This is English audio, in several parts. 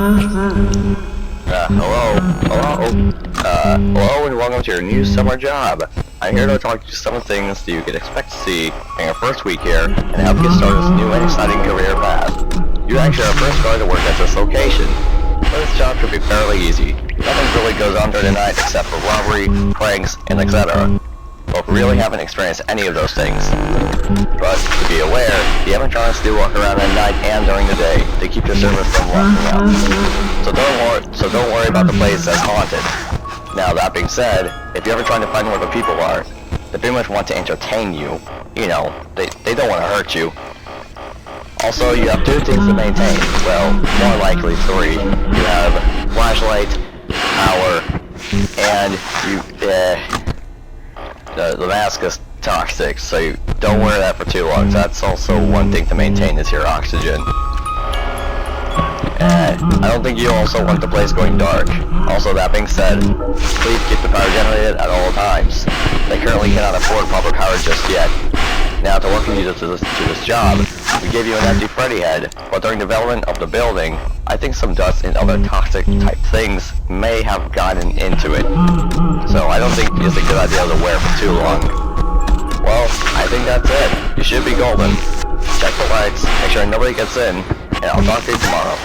Hello and welcome to your new summer job. I'm here to talk to you some of the things that you can expect to see in your first week here and help you start this new and exciting career path. You actually are first going to work at this location. But this job should be fairly easy. Nothing really goes on during the night except for robbery, pranks, and etc. But we really haven't experienced any of those things. But to be aware, the animatronics do walk around at night and during the day to keep the service from locking up. So don't worry about the place as haunted. Now that being said, if you're ever trying to find where the people are, they pretty much want to entertain you. You know, they don't want to hurt you. Also, you have 2 things to maintain. Well, more likely 3. You have flashlight, power, and the mask is toxic, so you don't wear that for too long. So that's also one thing to maintain is your oxygen. And I don't think you also want the place going dark. Also, that being said, please keep the power generated at all times. They currently cannot afford proper power just yet. Now, to welcome you to this job, we gave you an empty Freddy head, but during development of the building, I think some dust and other toxic type things may have gotten into it. So I don't think it's a good idea to wear for too long. Well, I think that's it. You should be golden. Check the lights, make sure nobody gets in, and I'll talk to you tomorrow.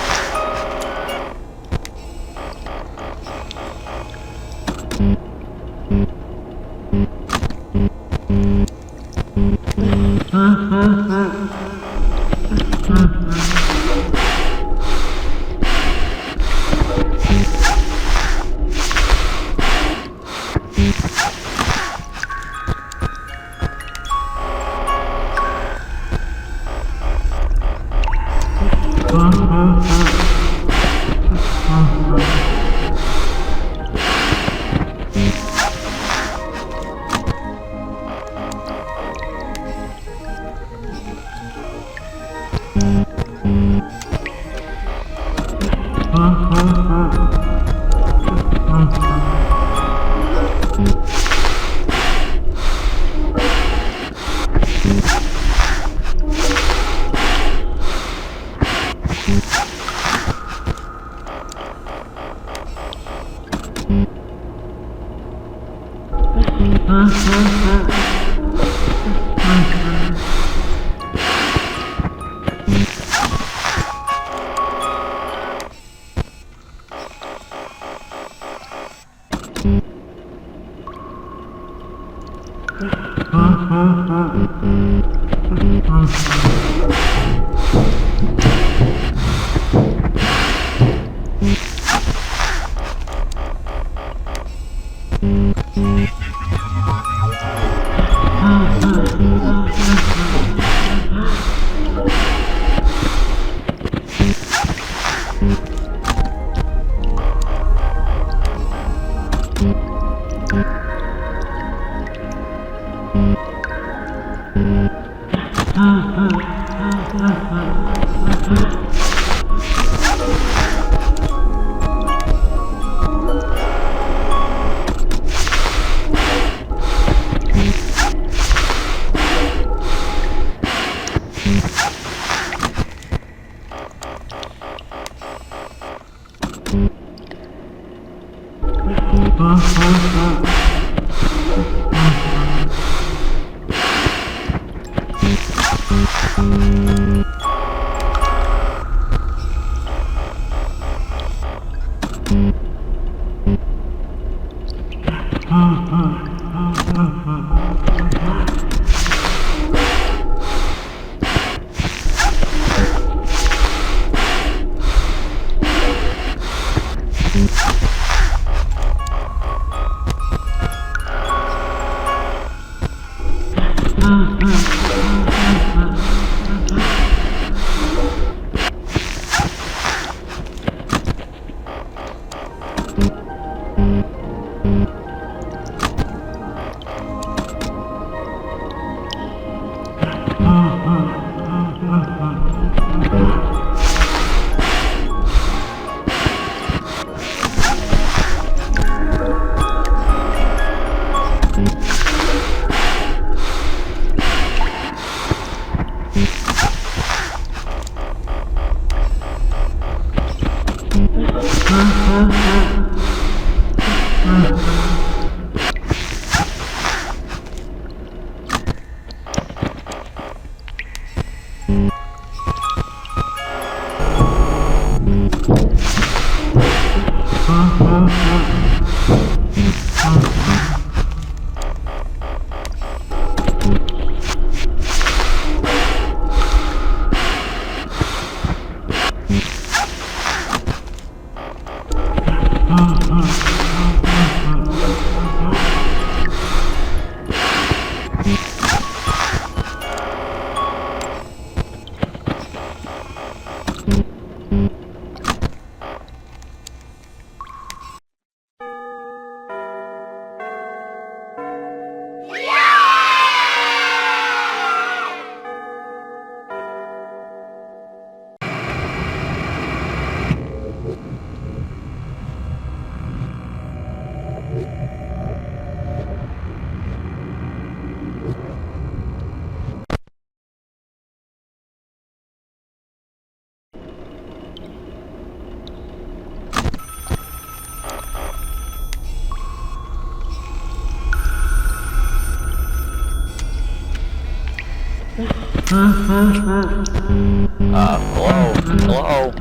Hello?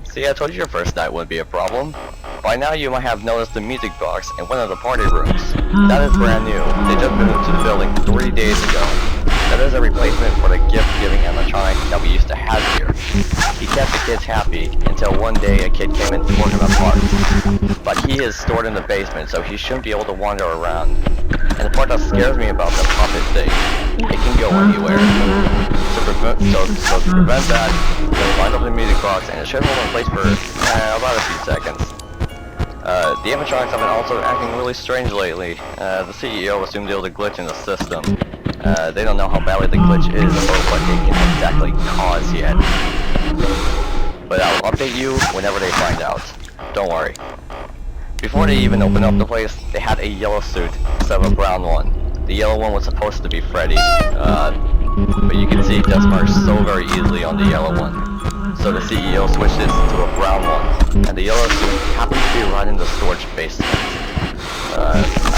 See, I told you your first night wouldn't be a problem. By now you might have noticed the music box in one of the party rooms. That is brand new. They just moved to the building 3 days ago. That is a replacement for the gift-giving animatronic that we used to have here. He kept the kids happy until one day a kid came in to work him apart. But he is stored in the basement, so he shouldn't be able to wander around. And the part that scares me about the puppet thing, it can go anywhere. To prevent that, we'll wind up the music box and it should hold in place for about a few seconds. The animatronics have been also acting really strange lately. The CEO assumed there was a glitch in the system. They don't know how badly the glitch is or what it can exactly cause yet. But I'll update you whenever they find out. Don't worry. Before they even opened up the place, they had a yellow suit instead of a brown one. The yellow one was supposed to be Freddy, but you can see it does merge so very easily on the yellow one. So the CEO switched this to a brown one, and the yellow suit happens to be right in the storage basement.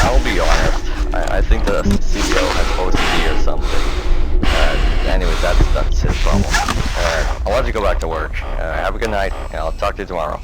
I'll be honest, I think the CEO has OCD or something. Anyways, that's his problem. I'll let you go back to work. Have a good night, and I'll talk to you tomorrow.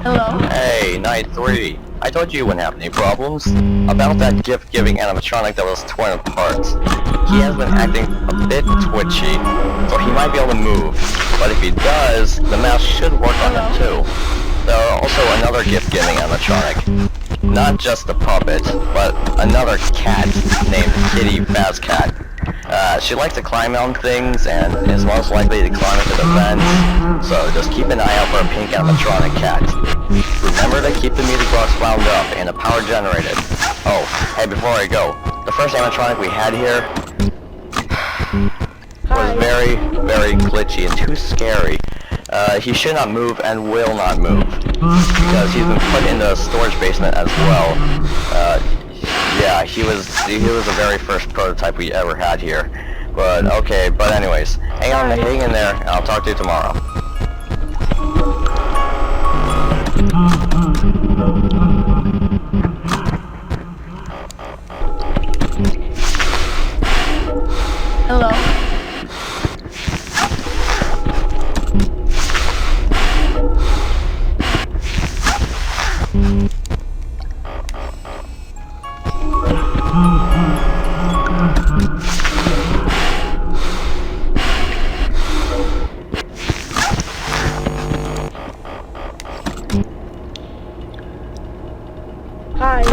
Hello? Hey, Night 3. I told you you wouldn't have any problems. About that gift-giving animatronic that was torn apart. He has been acting a bit twitchy, so he might be able to move. But if he does, the mouse should work on him too. There are also another gift-giving animatronic. Not just a puppet, but another cat named Freddy Fazbear. She likes to climb on things and is most likely to climb into the vents, so just keep an eye out for a pink animatronic cat. Remember to keep the music box wound up and the power generated. Oh, hey, before I go, the first animatronic we had here was very, very glitchy and too scary. He should not move and will not move, because he's been put in the storage basement as well. Yeah, he was the very first prototype we ever had here. But okay, but anyways, hang in there, and I'll talk to you tomorrow. Hello? Hi.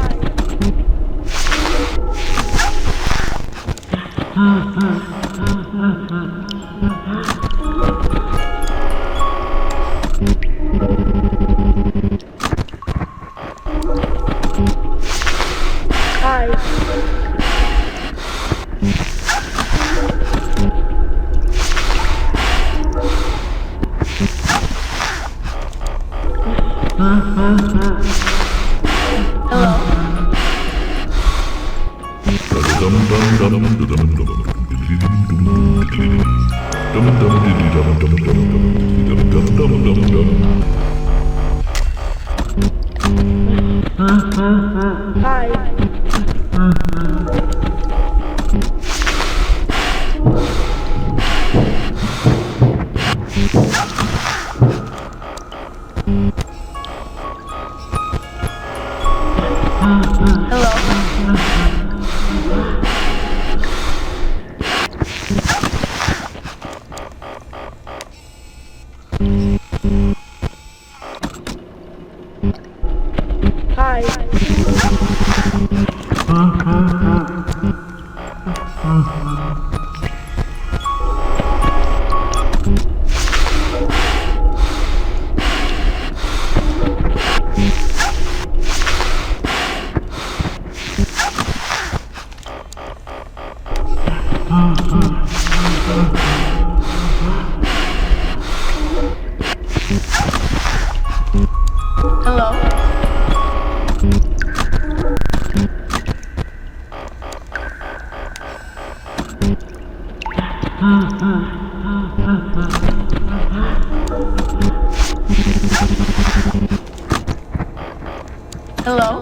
Hello? Hello?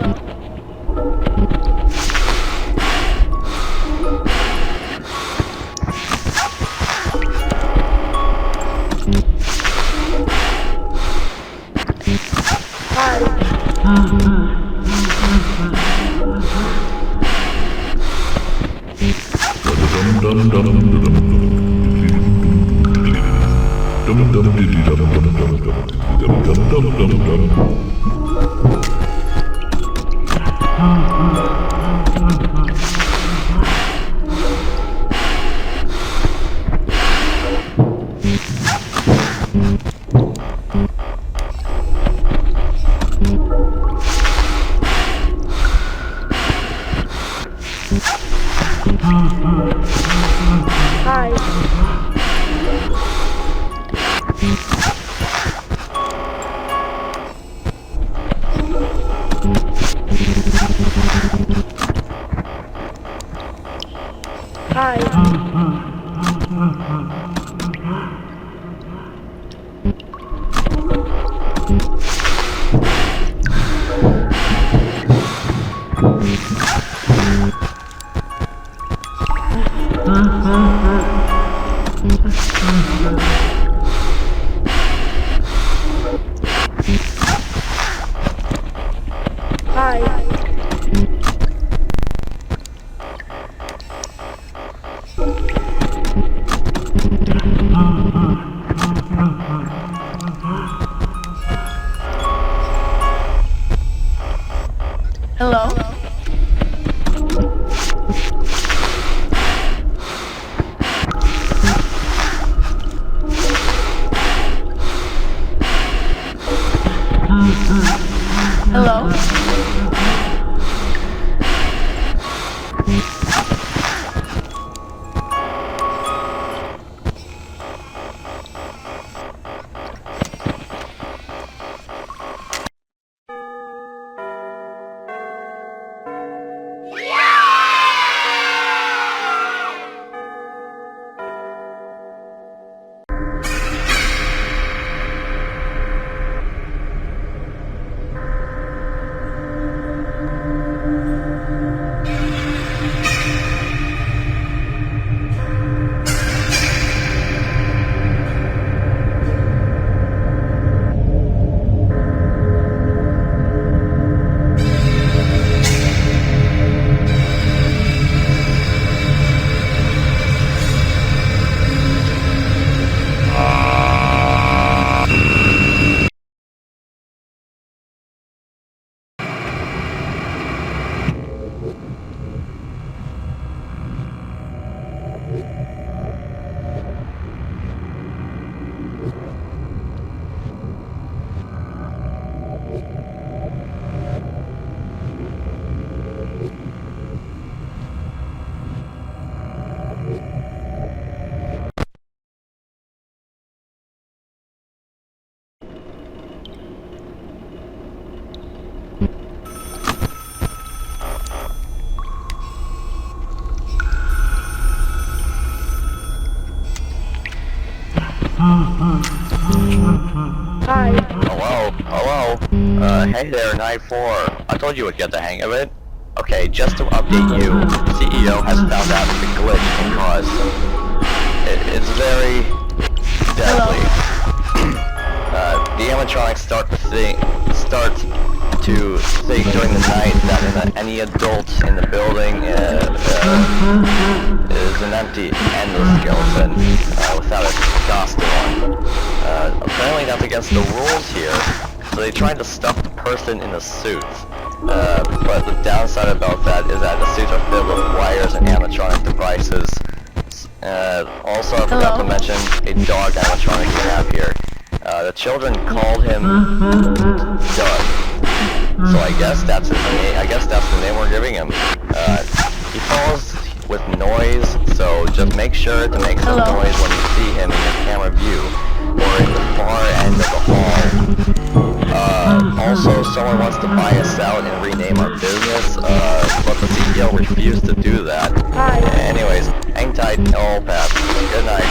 Hi. Hello? Hello? Hi. Hello? Hey there, Night 4. I told you would get the hang of it. Okay, just to update you, the CEO has found out the glitch can cause. It's very deadly. The animatronics start to think during the night that any adult in the building is an empty, endless skeleton without a costume on. Apparently that's against the rules here, so they tried to stuff the person in the suit. But the downside about that is that the suits are filled with wires and animatronic devices. Also, I forgot to mention a dog animatronic we have here. The children called him Doug. So I guess that's his name. I guess that's the name we're giving him. He falls with noise, so just make sure to make some noise when you see him in your camera view or in the far end of the hall. Also, someone wants to buy us out and rename our business, but the CEO refused to do that. Hi. Anyways, hang tight, all pass. Good night.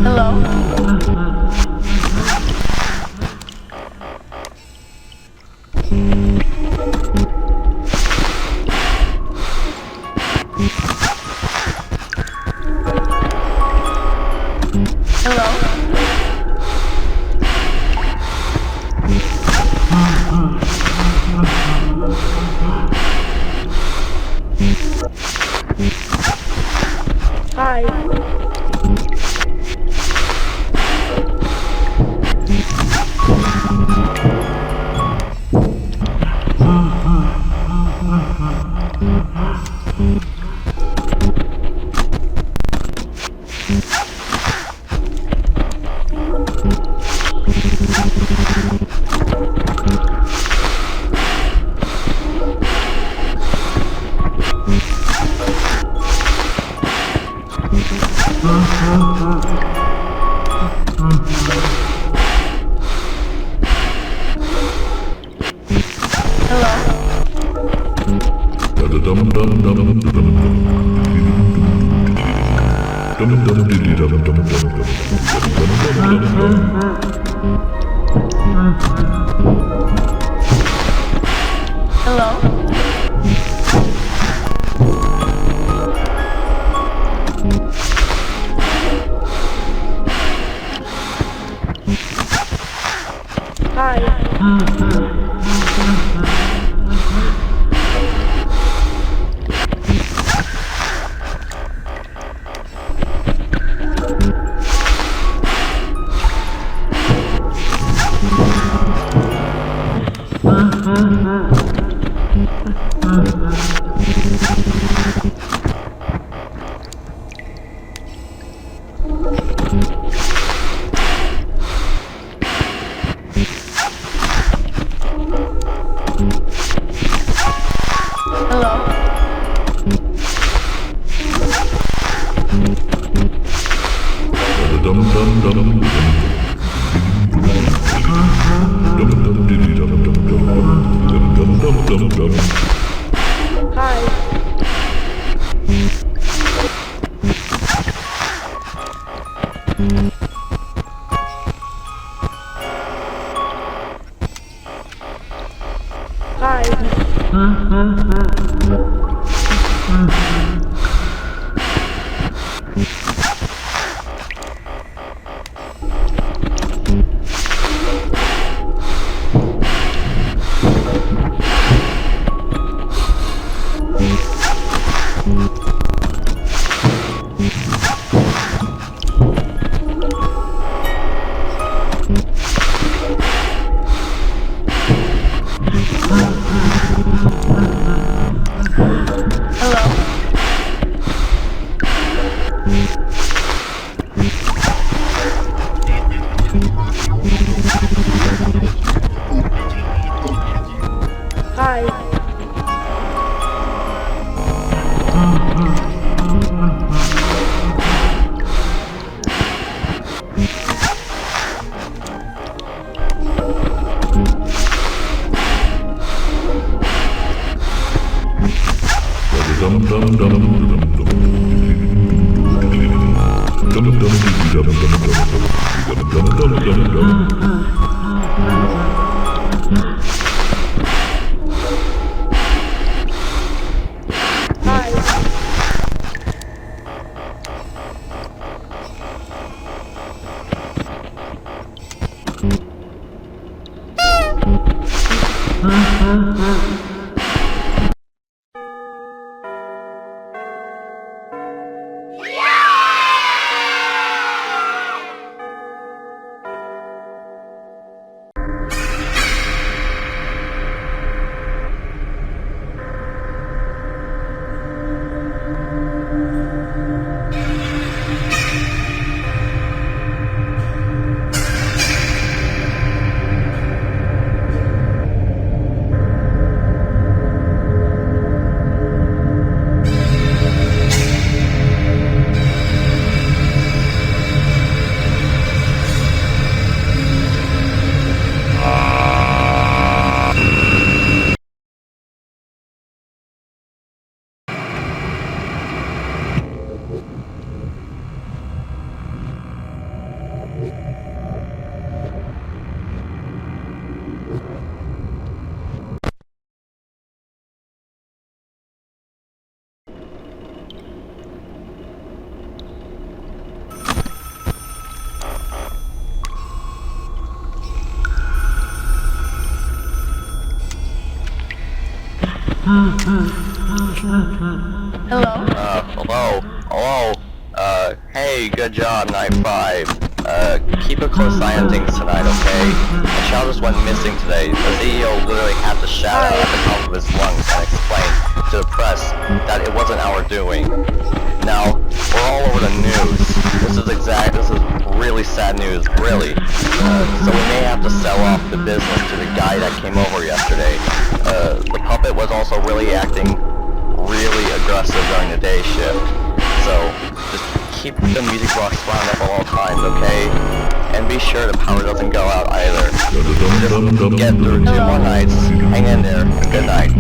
Hello? Hello? Hi. Hello? Hi. Hello? Hello? Hey, good job, Night 5. Keep a close eye on things tonight, okay? A child just went missing today. The CEO literally had to shout out at the top of his lungs and explain to the press that it wasn't our doing. Now, we're all over the news. This is really sad news, really. So we may have to sell off the business to the guy that came over yesterday. The puppet was also really acting really aggressive during the day shift. So, just keep the music box wound up at all times, okay? And be sure the power doesn't go out either. Just get through 2 more nights, hang in there, and good night.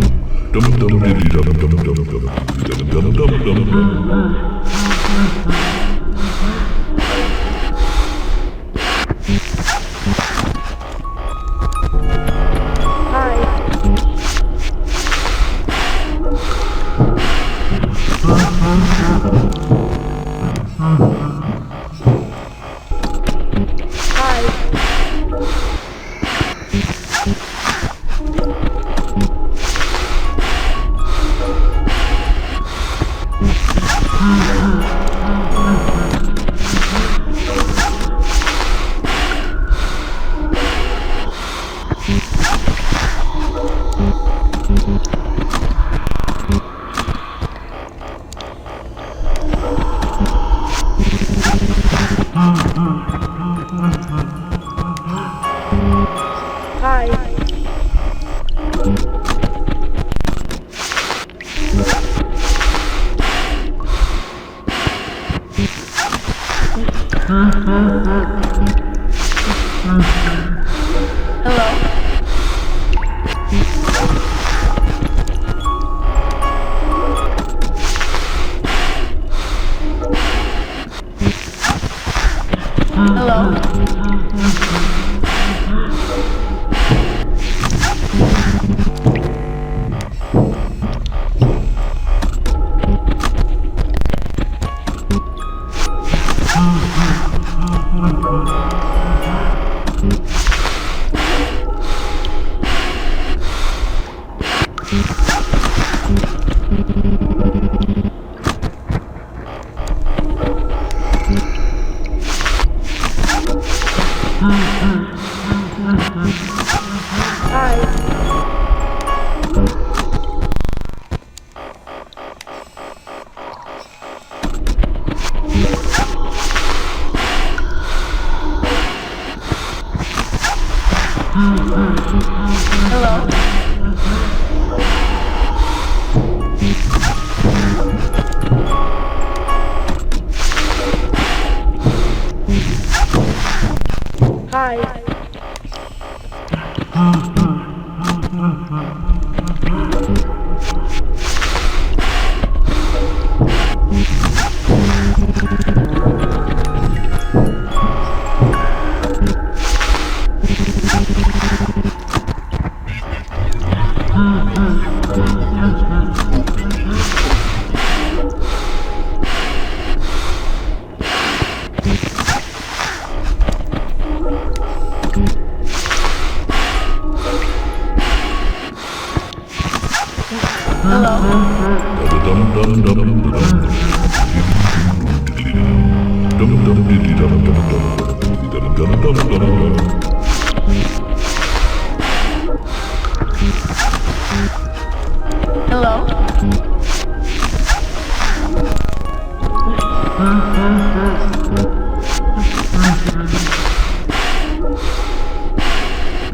Hello?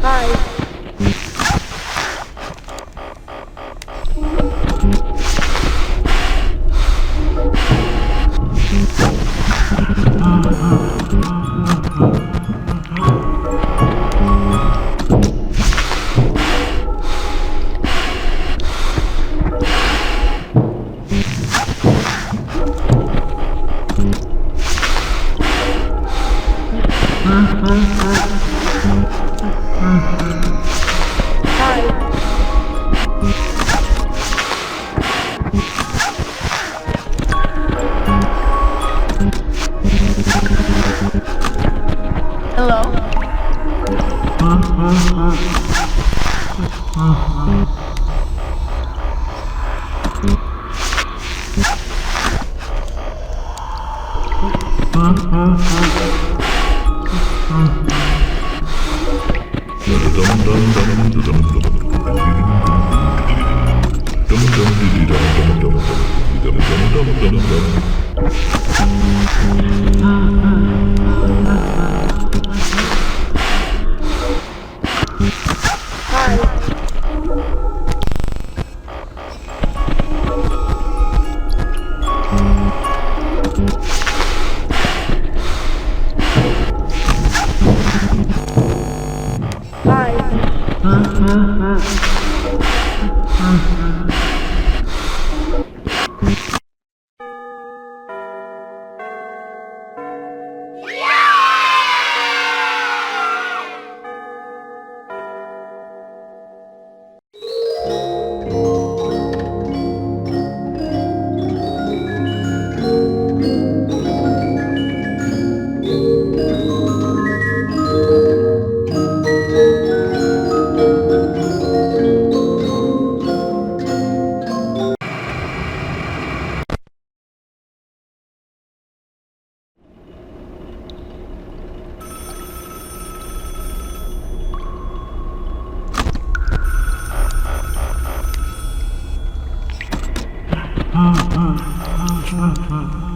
Hi. Hello?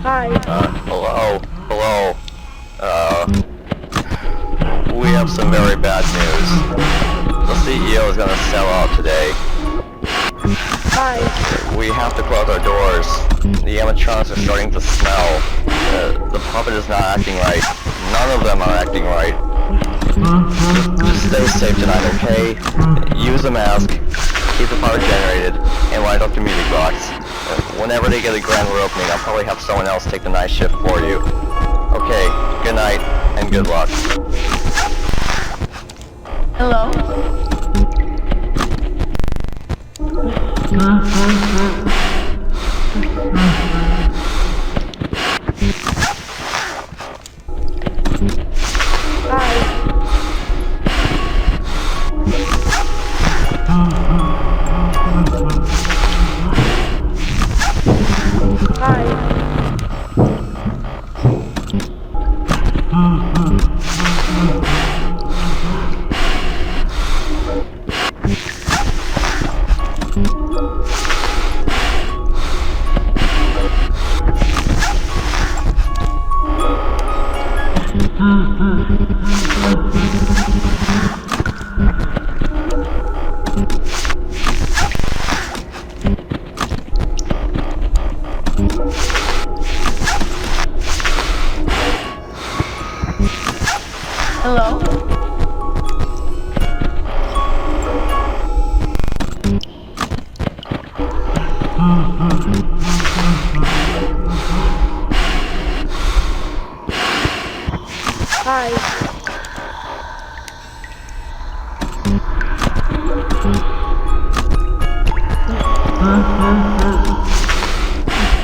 Hi. Hello. We have some very bad news. The CEO is gonna sell out today. Hi. We have to close our doors. The animatronics are starting to smell. The puppet is not acting right. None of them are acting right. Just stay safe tonight, okay? Use a mask, keep the power generated, and light up the music box. Whenever they get a grand reopening, I'll probably have someone else take the night shift for you. Okay, good night, and good luck. Hello? Hello? Hi.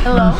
Hello?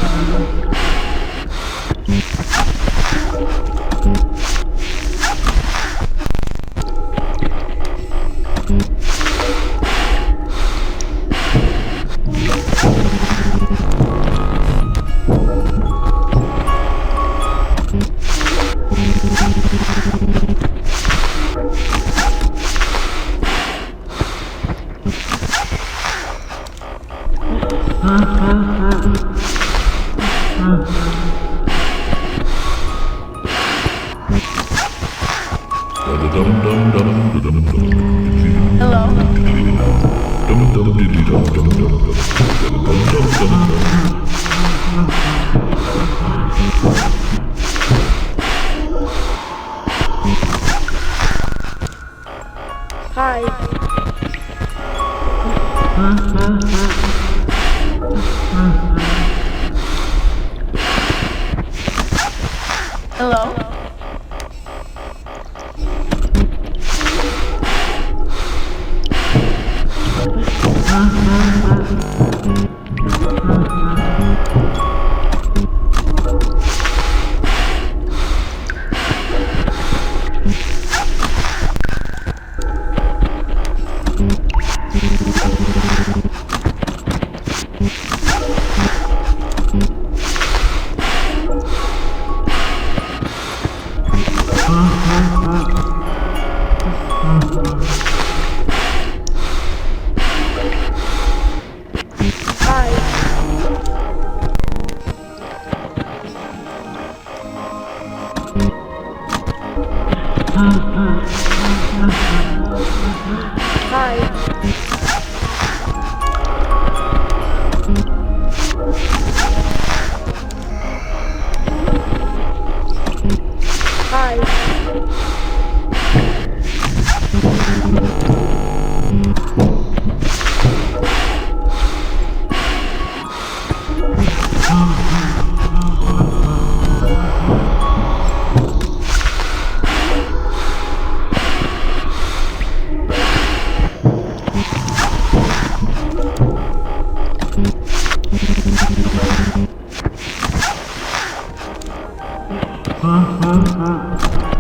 Hi. Hello?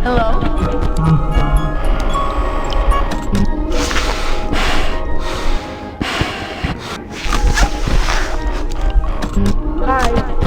Hello? Hi.